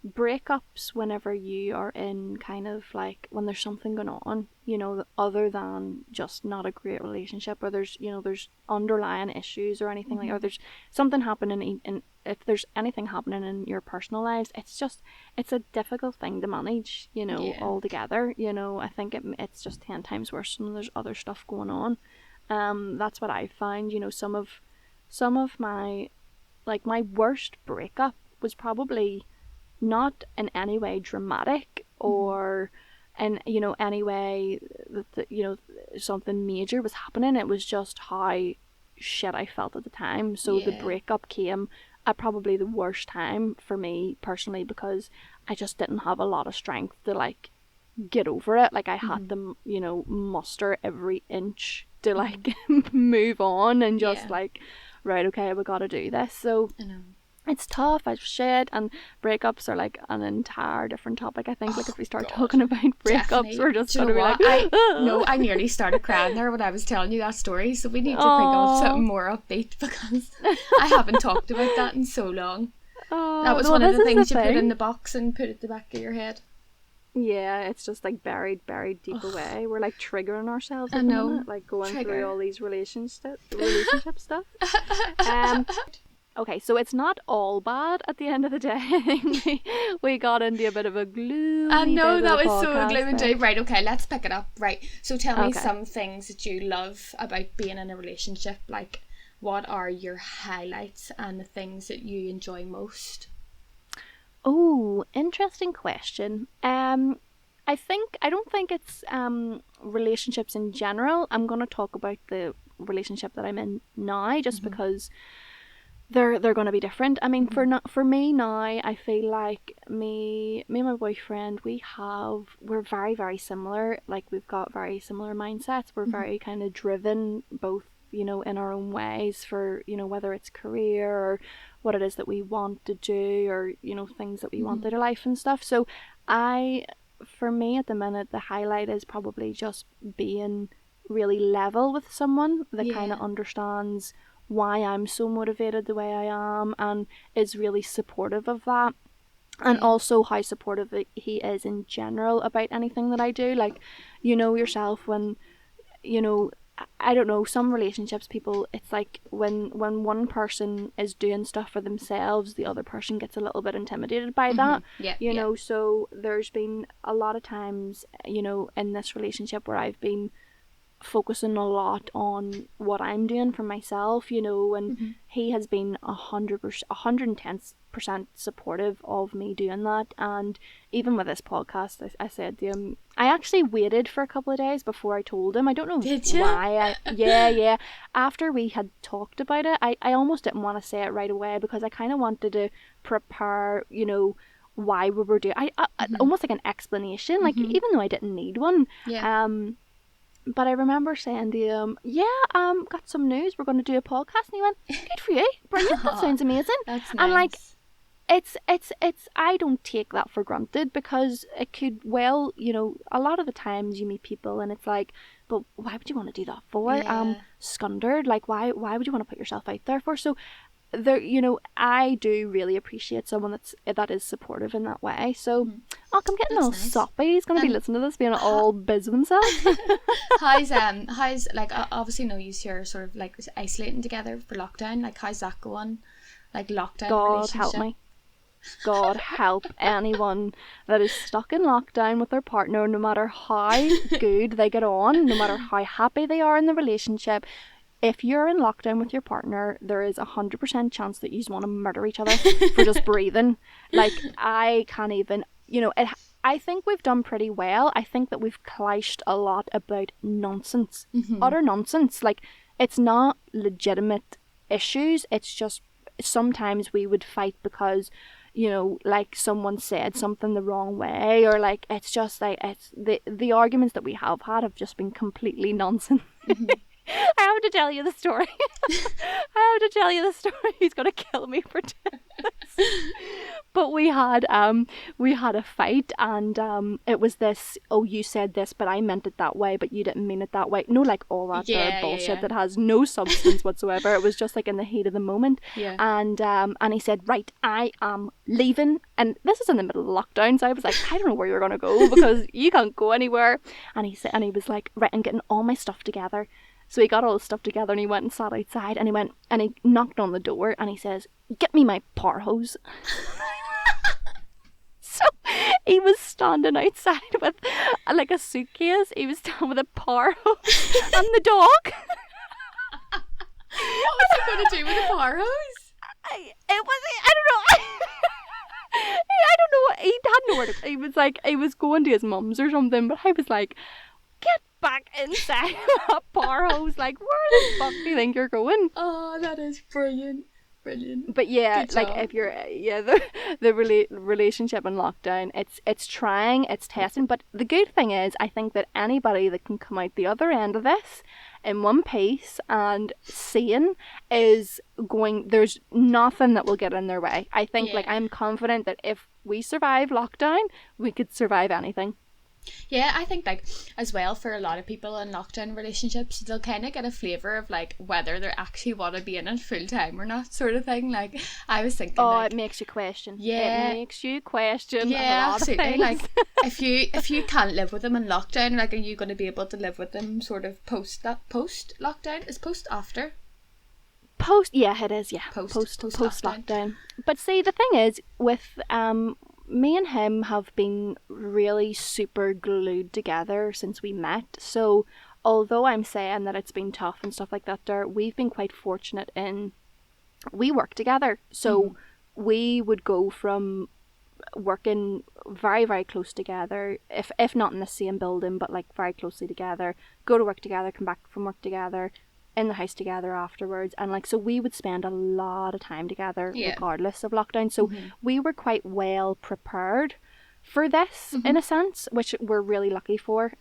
[SPEAKER 1] breakups, whenever you are in kind of like, when there's something going on, other than just not a great relationship, or there's underlying issues or anything like, or there's something happening in if there's anything happening in your personal lives, it's a difficult thing to manage, altogether. I think it's just 10 times worse when there's other stuff going on. That's what I find. Some of my, like, my worst breakup was probably not in any way dramatic or in any way that something major was happening. It was just how shit I felt at the time. So the breakup came at probably the worst time for me personally, because I just didn't have a lot of strength to like get over it. Like I had to muster every inch to like move on and just like, right, okay, we gotta do this. So I know. It's tough, I've shared, and breakups are like an entire different topic. I think like if we start talking about breakups, definitely. We're just gonna be like,
[SPEAKER 2] I nearly started crying there when I was telling you that story, so we need to bring up something more upbeat, because I haven't talked about that in so long. That was one of the things you put in the box and put at the back of your head.
[SPEAKER 1] Yeah, it's just like buried deep away. We're like triggering ourselves at the minute, like going through all these relationship stuff. Okay, so it's not all bad at the end of the day. we got into a bit of a gloomy
[SPEAKER 2] I know, that was so
[SPEAKER 1] gloomy
[SPEAKER 2] and doom. Right, okay, let's pick it up. Right, so tell me some things that you love about being in a relationship. Like, what are your highlights and the things that you enjoy most?
[SPEAKER 1] Oh, interesting question. I don't think it's relationships in general. I'm going to talk about the relationship that I'm in now, just because they're going to be different. I mean, for me now, I feel like me and my boyfriend, we're very, very similar. Like, we've got very similar mindsets. We're very kind of driven, both, in our own ways, for, whether it's career or what it is that we want to do, or, things that we want out of life and stuff. So for me at the minute, the highlight is probably just being really level with someone that kind of understands why I'm so motivated the way I am, and is really supportive of that, and also how supportive he is in general about anything that I do. Like, yourself, when I don't know, some relationships, people, it's like when one person is doing stuff for themselves, the other person gets a little bit intimidated by that. So there's been a lot of times, in this relationship where I've been focusing a lot on what I'm doing for myself, and he has been 110% supportive of me doing that. And even with this podcast, I said to him, I actually waited for a couple of days before I told him. I don't know why. Yeah. After we had talked about it, I almost didn't want to say it right away, because I kind of wanted to prepare, why we were doing almost like an explanation, like even though I didn't need one. But I remember saying to him, got some news, we're going to do a podcast. And he went, good for you, brilliant, that sounds amazing.
[SPEAKER 2] That's nice.
[SPEAKER 1] And like, it's I don't take that for granted, because it could, well, a lot of the times you meet people and it's like, but why would you want to do that for? Scundered, like, why would you want to put yourself out there for? So there, I do really appreciate someone that is supportive in that way. So I'm getting all soppy. He's gonna be listening to this being all biz with himself.
[SPEAKER 2] how's like, obviously no use here sort of like isolating together for lockdown. Like, how's that going? Like, lockdown
[SPEAKER 1] God
[SPEAKER 2] relationship?
[SPEAKER 1] Help me. God help anyone that is stuck in lockdown with their partner, no matter how good they get on, no matter how happy they are in the relationship. If you're in lockdown with your partner, there is 100% chance that you just want to murder each other for just breathing. Like, I can't even, I think we've done pretty well. I think that we've clashed a lot about nonsense, utter nonsense. Like, it's not legitimate issues. It's just sometimes we would fight because, like, someone said something the wrong way, or like, it's just like, it's the arguments that we have had have just been completely nonsense. I have to tell you the story. He's going to kill me for this. But we had a fight, and it was this, oh, you said this but I meant it that way, but you didn't mean it that way. No, like all that bullshit that has no substance whatsoever. It was just like in the heat of the moment.
[SPEAKER 2] Yeah.
[SPEAKER 1] And he said, right, I am leaving, and this is in the middle of lockdown, so I was like, I don't know where you're gonna go because you can't go anywhere. And he was like, right, I'm getting all my stuff together. So he got all his stuff together and he went and sat outside, and he knocked on the door and he says, get me my power hose. So he was standing outside with like a suitcase. He was standing with a power hose and the dog.
[SPEAKER 2] What was he going to do with the power hose?
[SPEAKER 1] I don't know. I don't know. He had nowhere to. He was like, he was going to his mum's or something. But I was like, get back inside that power hose. Like, where the fuck do you think you're going?
[SPEAKER 2] Oh, that is brilliant. Brilliant.
[SPEAKER 1] But yeah, like if you're the relationship in lockdown, it's trying, it's testing. But the good thing is, I think that anybody that can come out the other end of this in one piece and sane is going. There's nothing that will get in their way. I think, like, I'm confident that if we survive lockdown, we could survive anything.
[SPEAKER 2] Yeah, I think, like, as well, for a lot of people in lockdown relationships, they'll kind of get a flavour of, like, whether they actually want to be in it full time or not, sort of thing. Like, I was thinking,
[SPEAKER 1] it makes you question.
[SPEAKER 2] Yeah,
[SPEAKER 1] it makes you question.
[SPEAKER 2] Yeah,
[SPEAKER 1] a lot
[SPEAKER 2] absolutely.
[SPEAKER 1] Of things.
[SPEAKER 2] Like, if you can't live with them in lockdown, like, are you going to be able to live with them sort of post lockdown? Is post after?
[SPEAKER 1] Post, yeah, it is. Yeah,
[SPEAKER 2] post
[SPEAKER 1] lockdown. But see, the thing is with me and him have been really super glued together since we met. So although I'm saying that it's been tough and stuff like that there, we've been quite fortunate in we work together. So we would go from working very, very close together, if not in the same building, but like very closely together, go to work together, come back from work together, in the house together afterwards, and like, so we would spend a lot of time together regardless of lockdown. So we were quite well prepared for this in a sense, which we're really lucky for,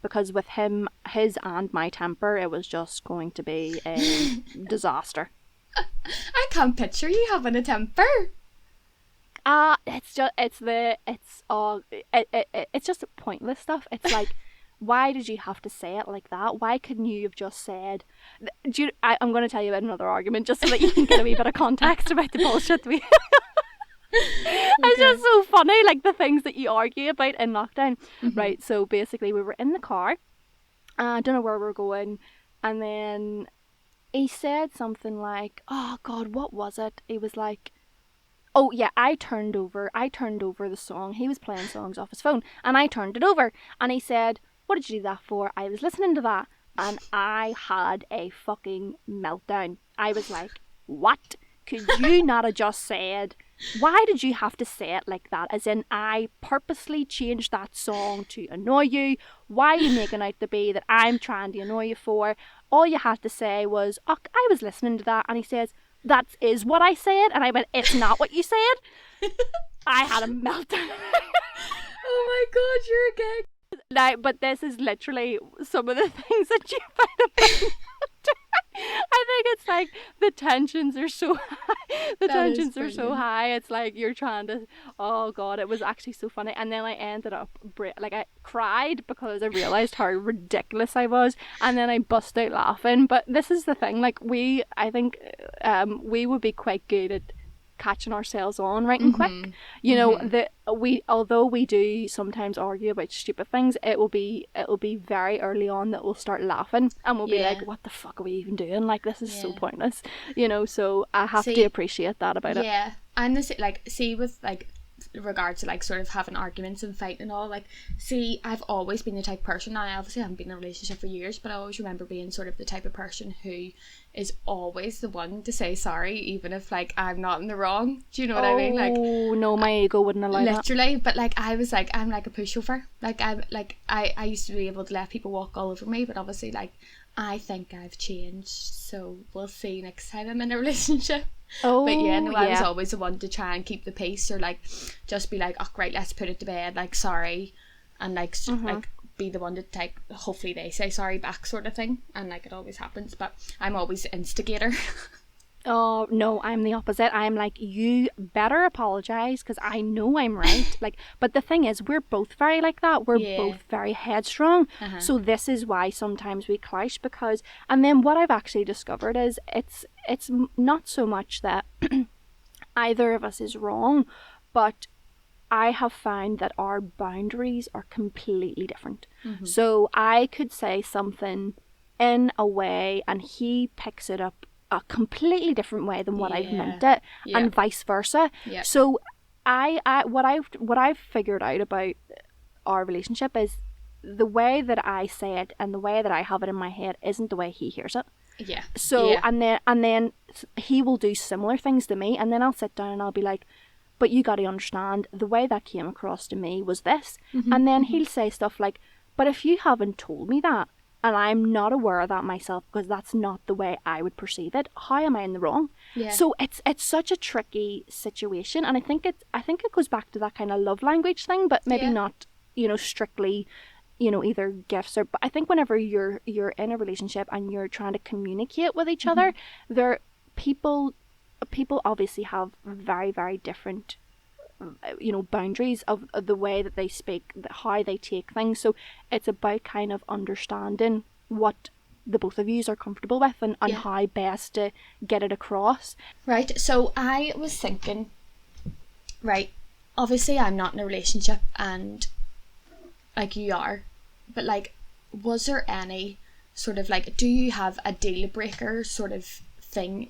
[SPEAKER 1] because with him, his and my temper, it was just going to be a disaster.
[SPEAKER 2] I can't picture you having a temper.
[SPEAKER 1] It's just pointless stuff. It's like, why did you have to say it like that? Why couldn't you have just said... I'm going to tell you about another argument just so that you can get a wee bit of context about the bullshit we... It's just so funny, like the things that you argue about in lockdown. Right, so basically we were in the car. I don't know where we were going. And then he said something like, oh God, what was it? He was like... Oh yeah, I turned over the song. He was playing songs off his phone and I turned it over. And he said... What did you do that for? I was listening to that and I had a fucking meltdown. I was like, what? Could you not have just said, why did you have to say it like that? As in, I purposely changed that song to annoy you. Why are you making out to be that I'm trying to annoy you for? All you had to say was, oh, I was listening to that. And he says, that is what I said. And I went, it's not what you said. I had a meltdown.
[SPEAKER 2] Oh my God, you're a gay.
[SPEAKER 1] Now, but this is literally some of the things that you find about I think it's like the tensions are so high. So high. It's like you're trying to... Oh God, it was actually so funny. And then I ended up... I cried because I realised how ridiculous I was. And then I bust out laughing. But this is the thing. Like, I think we would be quite good at catching ourselves on right and quick, you know, that although we do sometimes argue about stupid things, it'll be very early on that we'll start laughing and we'll be like, what the fuck are we even doing, like, this is so pointless, you know. So I have to appreciate that about it.
[SPEAKER 2] And this, like, see, with like regards to like sort of having arguments and fighting and all, like, see, I've always been the type of person, I obviously haven't been in a relationship for years, but I always remember being sort of the type of person who is always the one to say sorry even if like I'm not in the wrong. Do you know what I mean? Like,
[SPEAKER 1] oh no, my ego wouldn't allow
[SPEAKER 2] literally
[SPEAKER 1] that.
[SPEAKER 2] But like, I was like, I'm like a pushover. Like, I used to be able to let people walk all over me, but obviously, like, I think I've changed, so we'll see next time I'm in a relationship. But yeah, no, I was always the one to try and keep the peace, or like just be like, oh right, let's put it to bed, like, sorry, and like like be the one to take, hopefully they say sorry back, sort of thing. And like, it always happens, but I'm always the instigator.
[SPEAKER 1] Oh, no, I'm the opposite. I'm like, you better apologize because I know I'm right. Like, but the thing is, we're both very like that. We're both very headstrong. So this is why sometimes we clash because, and then what I've actually discovered is it's not so much that either of us is wrong, but I have found that our boundaries are completely different. So I could say something in a way and he picks it up a completely different way than what I've meant it, and vice versa. So what I've figured out about our relationship is the way that I say it and the way that I have it in my head isn't the way he hears it. So and then he will do similar things to me, and then I'll sit down and I'll be like, but you got to understand the way that came across to me was this, and then he'll say stuff like, but if you haven't told me that and I'm not aware of that myself because that's not the way I would perceive it, how am I in the wrong? So it's such a tricky situation, and I think it goes back to that kind of love language thing, but maybe not, strictly, either gifts or. But I think whenever you're in a relationship and you're trying to communicate with each other, people obviously have very, very different boundaries of the way that they speak, how they take things. So it's about kind of understanding what the both of yous are comfortable with and how best to get it across.
[SPEAKER 2] Right, so I was thinking, right, obviously I'm not in a relationship and like you are, but like, was there any sort of like, do you have a deal breaker sort of thing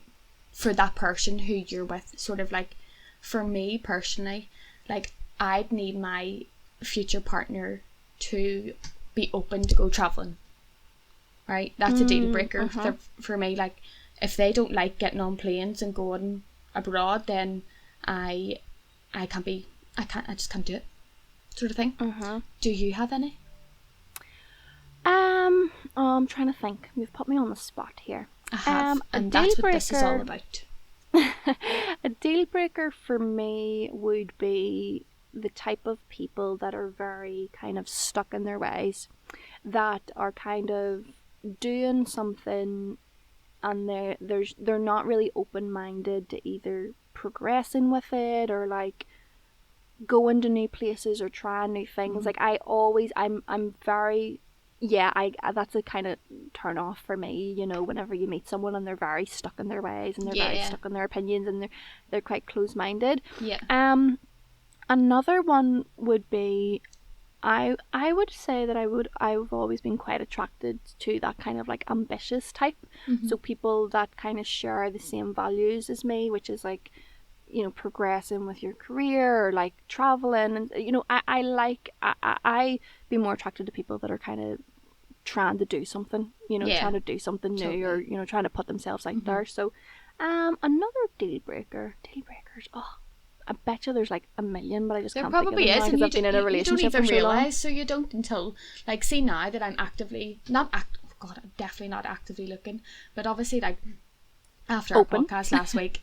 [SPEAKER 2] for that person who you're with? Sort of like, for me personally, like, I'd need my future partner to be open to go travelling. Right? That's a deal breaker for me. Like, if they don't like getting on planes and going abroad, then I just can't do it. Sort of thing. Do you have any?
[SPEAKER 1] I'm trying to think. You've put me on the spot here.
[SPEAKER 2] I have, and that's what this is all about.
[SPEAKER 1] A deal breaker for me would be the type of people that are very kind of stuck in their ways, that are kind of doing something and they're not really open-minded to either progressing with it or like going to new places or trying new things. Like I'm very that's a kind of turn off for me, whenever you meet someone and they're very stuck in their ways and they're very stuck in their opinions and they're quite close-minded. Another one would be, I would say that I've always been quite attracted to that kind of like ambitious type. So people that kind of share the same values as me, which is like, progressing with your career or like traveling, and I be more attracted to people that are kind of trying to do something, trying to do something new, or trying to put themselves out there. So another dealbreakers, I bet you there's like a million, but I just can't think of them now because I've been in a relationship for so long. You don't even realise, so you don't until, like, see now that I'm actively I'm definitely not actively looking, but obviously, like, after our podcast last week,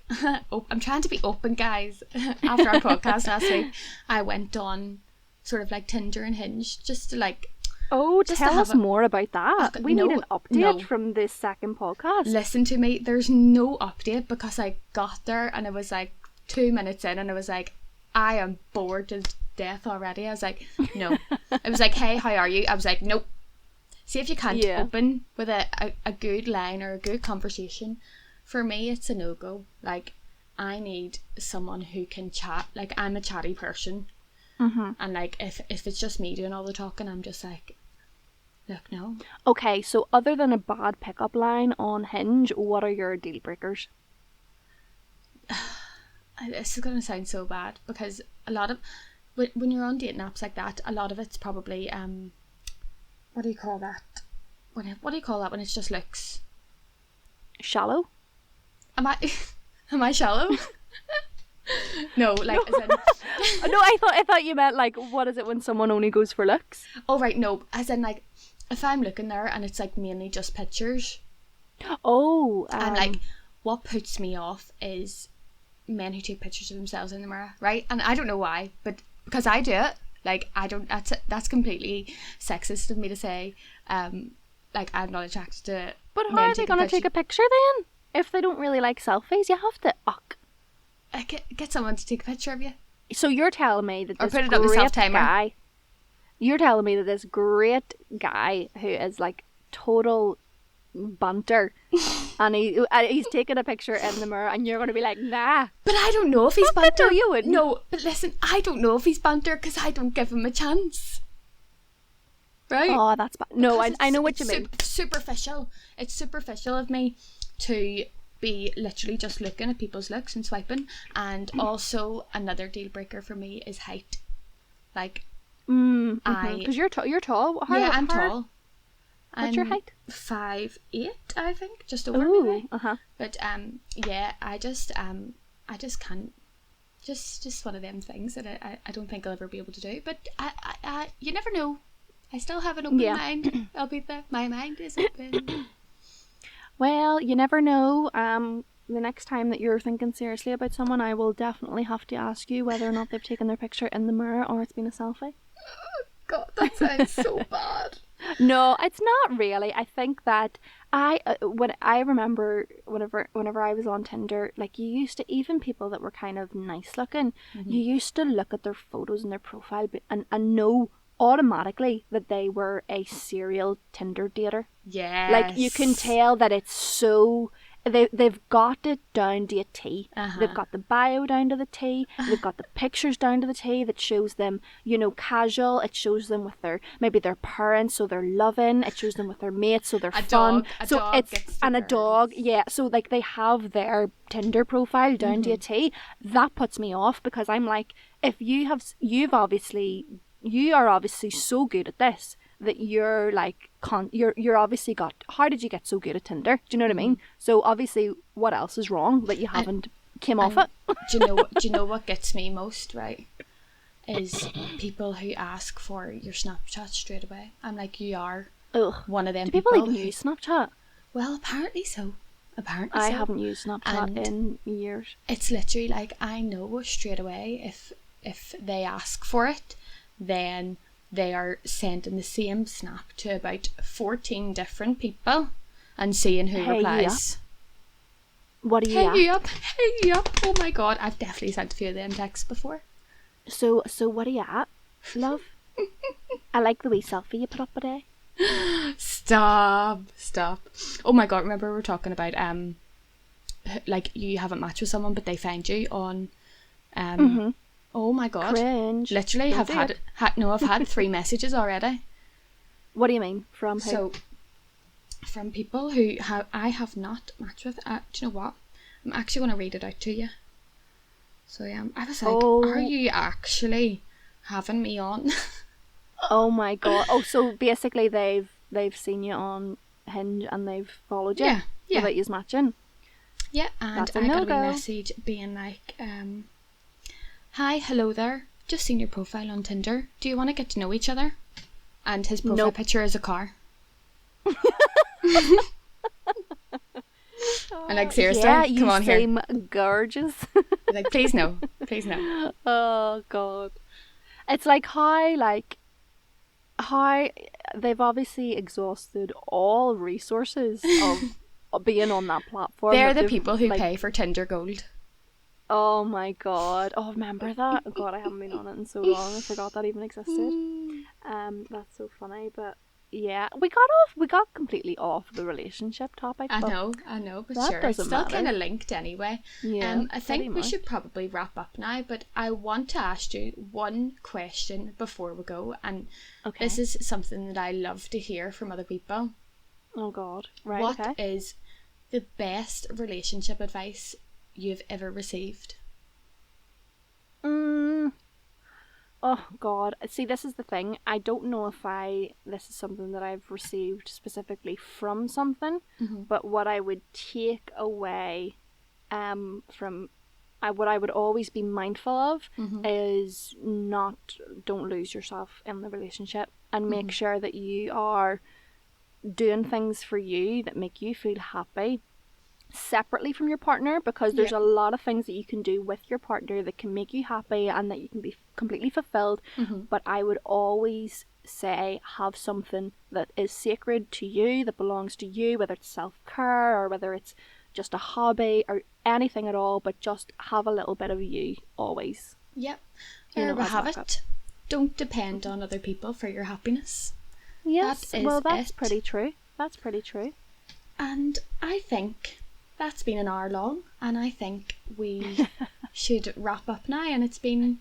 [SPEAKER 1] I'm trying to be open, guys. After our podcast last week, I went on sort of like Tinder and Hinge just to like. Oh, just tell us more about that. We need an update from this second podcast. Listen to me. There's no update because I got there and it was like 2 minutes in and I was like, I am bored to death already. I was like, no. It was like, hey, how are you? I was like, nope. See if you can't open with a good line or a good conversation. For me, it's a no-go. Like, I need someone who can chat. Like, I'm a chatty person. And, like, if it's just me doing all the talking, I'm just like, look, no. Okay, so other than a bad pickup line on Hinge, what are your deal breakers? This is going to sound so bad because a lot of... When you're on dating apps like that, a lot of it's probably... what do you call that? What do you call that when it's just looks? Shallow? Am I shallow? No, like no. As in no, I thought you meant like, what is it when someone only goes for looks? Oh right, no, as in like, if I'm looking there and it's like mainly just pictures. Oh, and like, what puts me off is men who take pictures of themselves in the mirror, right? And I don't know why, but because I do it, like I don't. That's completely sexist of me to say. Like I'm not attracted to. But how are they gonna take a picture then? if they don't really like selfies, you have to
[SPEAKER 2] Get someone to take a picture of you.
[SPEAKER 1] So you're telling me that
[SPEAKER 2] Or
[SPEAKER 1] this
[SPEAKER 2] put it up the
[SPEAKER 1] great
[SPEAKER 2] self-timer.
[SPEAKER 1] guy, you're telling me that this great guy who is like total banter and he's taking a picture in the mirror and you're going to be like, nah.
[SPEAKER 2] But I don't know if he's banter.
[SPEAKER 1] No, you wouldn't.
[SPEAKER 2] No, but listen, I don't know if he's banter because I don't give him a chance. Right?
[SPEAKER 1] Oh, that's bad. No, I know what you mean.
[SPEAKER 2] Superficial. It's superficial of me to be literally just looking at people's looks and swiping. And also another deal breaker for me is height. Like,
[SPEAKER 1] because you're tall.
[SPEAKER 2] I'm tall.
[SPEAKER 1] What's your height?
[SPEAKER 2] 5'8", I think, just over maybe. But yeah, I just can't. Just one of them things that I don't think I'll ever be able to do. But I you never know. I still have an open mind. My mind is open.
[SPEAKER 1] Well, you never know. The next time that you're thinking seriously about someone, I will definitely have to ask you whether or not they've taken their picture in the mirror or it's been a selfie.
[SPEAKER 2] God, that sounds so bad.
[SPEAKER 1] No, it's not really. I think that when I remember whenever I was on Tinder, like you used to, even people that were kind of nice looking, you used to look at their photos and their profile and know automatically that they were a serial Tinder dater.
[SPEAKER 2] Yes.
[SPEAKER 1] Like you can tell that it's so they've got it down to a T. They've got the bio down to the T. They've got the pictures down to the T that shows them, casual. It shows them with maybe their parents, so they're loving. It shows them with their mates, so they're fun. A dog. Yeah. So like they have their Tinder profile down to a T. That puts me off because I'm like, if you are obviously so good at this that you're like you're obviously got. How did you get so good at Tinder? Do you know what I mean? So obviously, what else is wrong that you haven't came off it?
[SPEAKER 2] Do you know what gets me most, right? Is people who ask for your Snapchat straight away. I'm like, you are one of them.
[SPEAKER 1] Do people even use Snapchat?
[SPEAKER 2] Well, apparently so.
[SPEAKER 1] I haven't used Snapchat in years.
[SPEAKER 2] It's literally like, I know straight away if they ask for it, then they are sending the same snap to about 14 different people and seeing who replies.
[SPEAKER 1] What are you
[SPEAKER 2] Hey you up. Oh my god, I've definitely sent a few of them texts before.
[SPEAKER 1] So what are you at, love? I like the wee selfie you put up today.
[SPEAKER 2] Stop. Oh my god, remember we were talking about like you haven't matched with someone but they find you on oh my god.
[SPEAKER 1] Cringe.
[SPEAKER 2] Literally I've had 3 messages already.
[SPEAKER 1] What do you mean? From who?
[SPEAKER 2] So from people who I have not matched with. Do you know what? I'm actually going to read it out to you. So I was like, are you actually having me on?
[SPEAKER 1] Oh my god. Oh, so basically they've seen you on Hinge and they've followed you?
[SPEAKER 2] Yeah.
[SPEAKER 1] Without you matching?
[SPEAKER 2] Yeah, and I got a message being like, hi, hello there. Just seen your profile on Tinder. Do you want to get to know each other? And his profile picture is a car. And like, seriously, come on here.
[SPEAKER 1] You seem gorgeous.
[SPEAKER 2] Like, please no.
[SPEAKER 1] Oh god. It's like how they've obviously exhausted all resources of being on that platform.
[SPEAKER 2] They're the people who pay for Tinder Gold.
[SPEAKER 1] Oh my god. Oh, remember that? Oh god, I haven't been on it in so long. I forgot that even existed. That's so funny, but yeah, we got completely off the relationship topic.
[SPEAKER 2] I know, but sure, it's still kind of linked anyway.
[SPEAKER 1] Yeah,
[SPEAKER 2] I think we should probably wrap up now, but I want to ask you one question before we go, and this is something that I love to hear from other people.
[SPEAKER 1] Oh god, right?
[SPEAKER 2] What is the best relationship advice you've ever received?
[SPEAKER 1] Oh god, see, this is the thing. I don't know if this is something that I've received specifically from something, but what I would take away from what I would always be mindful of is don't lose yourself in the relationship, and make sure that you are doing things for you that make you feel happy separately from your partner, because there's a lot of things that you can do with your partner that can make you happy and that you can be completely fulfilled, but I would always say have something that is sacred to you, that belongs to you, whether it's self-care or whether it's just a hobby or anything at all, but just have a little bit of you always.
[SPEAKER 2] Yep. There we have it. Don't depend on other people for your happiness.
[SPEAKER 1] Yes, that's pretty true. That's pretty true.
[SPEAKER 2] And I think that's been an hour long, and I think we should wrap up now. And it's been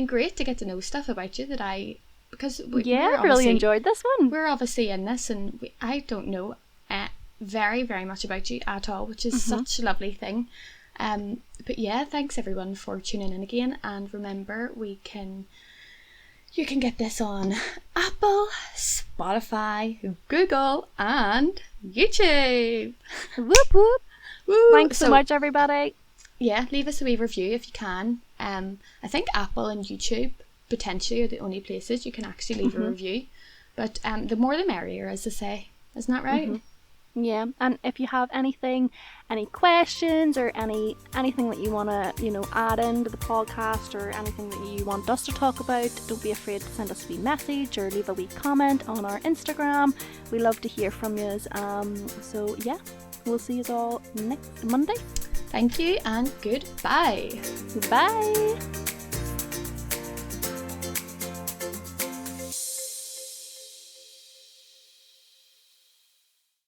[SPEAKER 2] great to get to know stuff about you because
[SPEAKER 1] I really enjoyed this one.
[SPEAKER 2] We're obviously in this, and I don't know very, very much about you at all, which is such a lovely thing. But yeah, thanks everyone for tuning in again, and remember, you can get this on Apple, Spotify, Google, and YouTube.
[SPEAKER 1] Whoop whoop.
[SPEAKER 2] Woo.
[SPEAKER 1] Thanks so much, everybody.
[SPEAKER 2] Yeah, leave us a wee review if you can. I think Apple and YouTube potentially are the only places you can actually leave a review, but the more the merrier, as they say. Isn't that right?
[SPEAKER 1] Yeah, and if you have any questions or anything that you want to, add into the podcast, or anything that you want us to talk about, don't be afraid to send us a wee message or leave a wee comment on our Instagram. We love to hear from you. So yeah, we'll see you all next Monday.
[SPEAKER 2] Thank you and goodbye.
[SPEAKER 1] Bye.